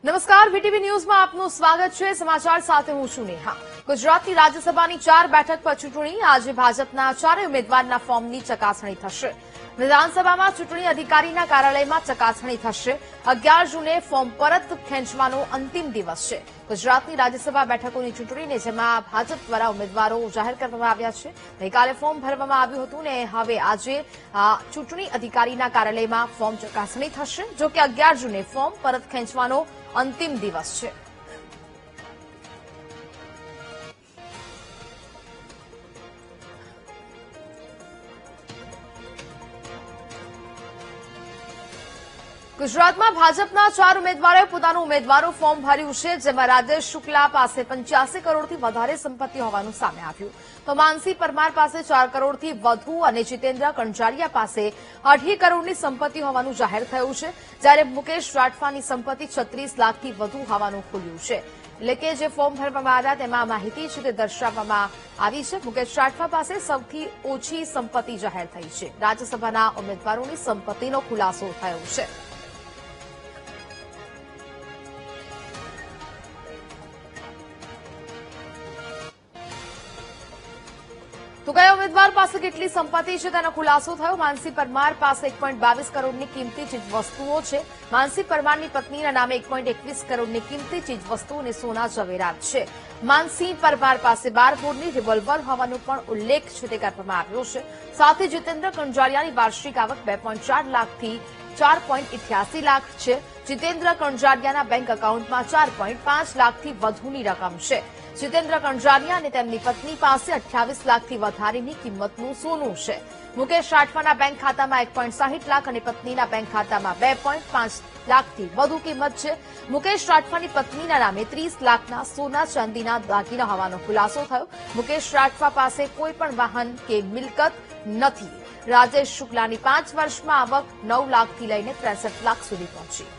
નમસ્કાર, વીટીવી ન્યૂઝમાં આપનું સ્વાગત છે। સમાચાર સાથે હું છું નેહા। ગુજરાતની રાજ્યસભાની 4 બેઠક પર ચૂંટણી। આજે ભાજપના 4 ઉમેદવારના ફોર્મની ચકાસણી થશે। વિધાનસભામાં ચૂંટણી અધિકારીના કાર્યાલયમાં ચકાસણી થશે। 11 જૂને ફોર્મ પરત ખેંચવાનો અંતિમ દિવસ છે। ગુજરાતની રાજ્યસભા બેઠકોની ચૂંટણીને જેમાં ભાજપ દ્વારા ઉમેદવારો જાહેર કરવામાં આવ્યા છે। ગઈકાલે ફોર્મ ભરવામાં આવ્યું હતું ને હવે આજે ચૂંટણી અધિકારીના કાર્યાલયમાં ફોર્મ ચકાસણી થશે। જો કે 11 જૂને ફોર્મ પરત ખેંચવાનો અંતિમ દિવસ છે। ગુજરાતમાં ભાજપના 4 ઉમેદવારોએ પોતાનું ઉમેદવારો ફોર્મ ભર્યું છે, જેમાં રાજેશ શુક્લા પાસે 85 કરોડથી વધારે સંપત્તિ હોવાનું સામે આવ્યું। તો માનસી પરમાર પાસે 4 કરોડથી વધુ અને જીતેન્દ્ર કંજારિયા પાસે 2.5 કરોડની સંપત્તિ હોવાનું જાહેર થયું છે, જ્યારે મુકેશ રાઠવાની સંપત્તિ 36 લાખથી વધુ હોવાનું ખુલ્યું છે। એટલે કે જે ફોર્મ ભરવામાં આવ્યા તેમાં માહિતી છે તે દર્શાવવામાં આવી છે। મુકેશ રાઠવા પાસે સૌથી ઓછી સંપત્તિ જાહેર થઈ છે। રાજ્યસભાના ઉમેદવારોની સંપત્તિનો ખુલાસો થયો છે। તો કયા ઉમેદવાર પાસે કેટલી સંપત્તિ છે તેનો ખુલાસો થયો। માનસી પરમાર પાસે 1.22 કરોડની કિંમતી ચીજવસ્તુઓ છે। માનસી પરમારની પત્નીના નામે 1.21 કરોડની કિંમતી ચીજવસ્તુ અને સોના જવેરાત છે। માનસી પરમાર પાસે 12 બોરની રિવોલ્વર હોવાનો પણ ઉલ્લેખ છે તે કરવામાં આવ્યો છે। સાથે જીતેન્દ્ર કંજારિયાની વાર્ષિક આવક 2.4 લાખથી 4.88 લાખ છે। જીતેન્દ્ર કંજારિયાના બેંક એકાઉન્ટમાં 4.5 લાખથી વધુની રકમ છે। જીતેન્દ્ર કંજારિયા અને તેમની પત્ની પાસે 28 લાખથી વધારેની કિંમતનું સોનું છે। મુકેશ રાઠવાના બેંક ખાતામાં 1.60 લાખ અને પત્નીના બેંક ખાતામાં 2.5 લાખથી વધુ કિંમત છે। મુકેશ રાઠવાની પત્નીના નામે 30 લાખના સોના ચાંદીના દાગીના હોવાનો ખુલાસો થયો। મુકેશ રાઠવા પાસે કોઈપણ વાહન કે મિલકત નથી। રાજેશ શુક્લાની 5 વર્ષમાં આવક 9 લાખથી લઈને 63 લાખ સુધી પહોંચી।